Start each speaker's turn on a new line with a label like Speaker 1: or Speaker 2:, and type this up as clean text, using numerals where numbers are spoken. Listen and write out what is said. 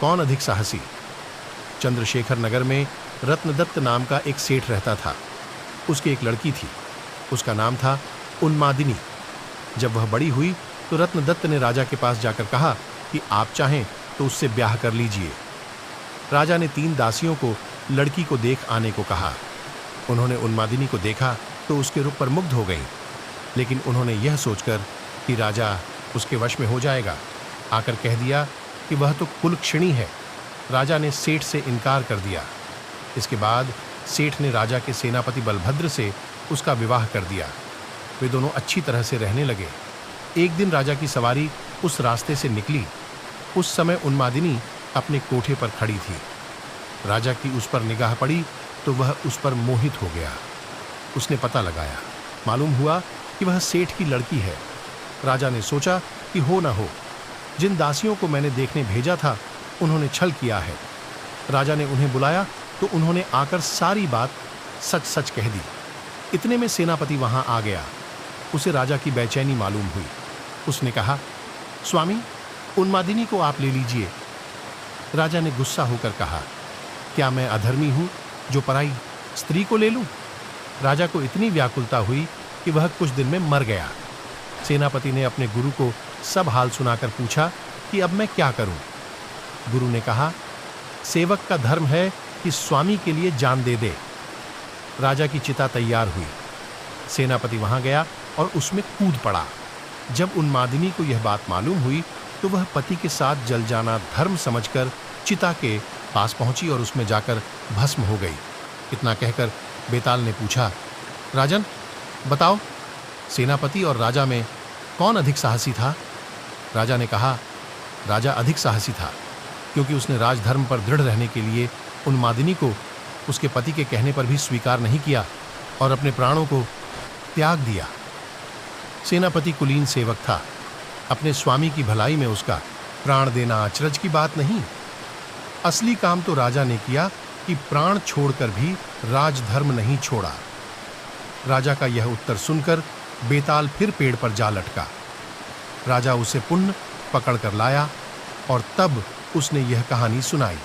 Speaker 1: कौन अधिक साहसी। चंद्रशेखर नगर में रत्नदत्त नाम का एक सेठ रहता था। उसकी एक लड़की थी, उसका नाम था उन्मादिनी। जब वह बड़ी हुई तो रत्नदत्त ने राजा के पास जाकर कहा कि आप चाहें तो उससे ब्याह कर लीजिए। राजा ने 3 दासियों को लड़की को देख आने को कहा। उन्होंने उन्मादिनी को देखा तो उसके रूप पर मुग्ध हो गईं, लेकिन उन्होंने यह सोचकर कि राजा उसके वश में हो जाएगा, आकर कह दिया कि वह तो कुलक्षणी है। राजा ने सेठ से इनकार कर दिया। इसके बाद सेठ ने राजा के सेनापति बलभद्र से उसका विवाह कर दिया। वे दोनों अच्छी तरह से रहने लगे। एक दिन राजा की सवारी उस रास्ते से निकली। उस समय उन्मादिनी अपने कोठे पर खड़ी थी। राजा की उस पर निगाह पड़ी तो वह उस पर मोहित हो गया। उसने पता लगाया, मालूम हुआ कि वह सेठ की लड़की है। राजा ने सोचा कि हो न हो, जिन दासियों को मैंने देखने भेजा था उन्होंने छल किया है। राजा ने उन्हें बुलाया तो उन्होंने आकर सारी बात सच सच कह दी। इतने में सेनापति वहां आ गया। उसे राजा की बेचैनी मालूम हुई। उसने कहा, स्वामी, उन्मादिनी को आप ले लीजिए। राजा ने गुस्सा होकर कहा, क्या मैं अधर्मी हूं जो पराई स्त्री को ले लूं? राजा को इतनी व्याकुलता हुई कि वह कुछ दिन में मर गया। सेनापति ने अपने गुरु को सब हाल सुनाकर पूछा कि अब मैं क्या करूं? गुरु ने कहा, सेवक का धर्म है कि स्वामी के लिए जान दे दे। राजा की चिता तैयार हुई। सेनापति वहां गया और उसमें कूद पड़ा। जब उन्मादिनी को यह बात मालूम हुई तो वह पति के साथ जल जाना धर्म समझकर चिता के पास पहुंची और उसमें जाकर भस्म हो गई। इतना कहकर बेताल ने पूछा, राजन, बताओ, सेनापति और राजा में कौन अधिक साहसी था? राजा ने कहा, राजा अधिक साहसी था, क्योंकि उसने राजधर्म पर दृढ़ रहने के लिए उन्मादिनी को उसके पति के कहने पर भी स्वीकार नहीं किया और अपने प्राणों को त्याग दिया। सेनापति कुलीन सेवक था। अपने स्वामी की भलाई में उसका प्राण देना अचरज की बात नहीं। असली काम तो राजा ने किया कि प्राण छोड़कर भी राजधर्म नहीं छोड़ा। राजा का यह उत्तर सुनकर बेताल फिर पेड़ पर जा लटका। राजा उसे पुनः पकड़ कर लाया और तब उसने यह कहानी सुनाई।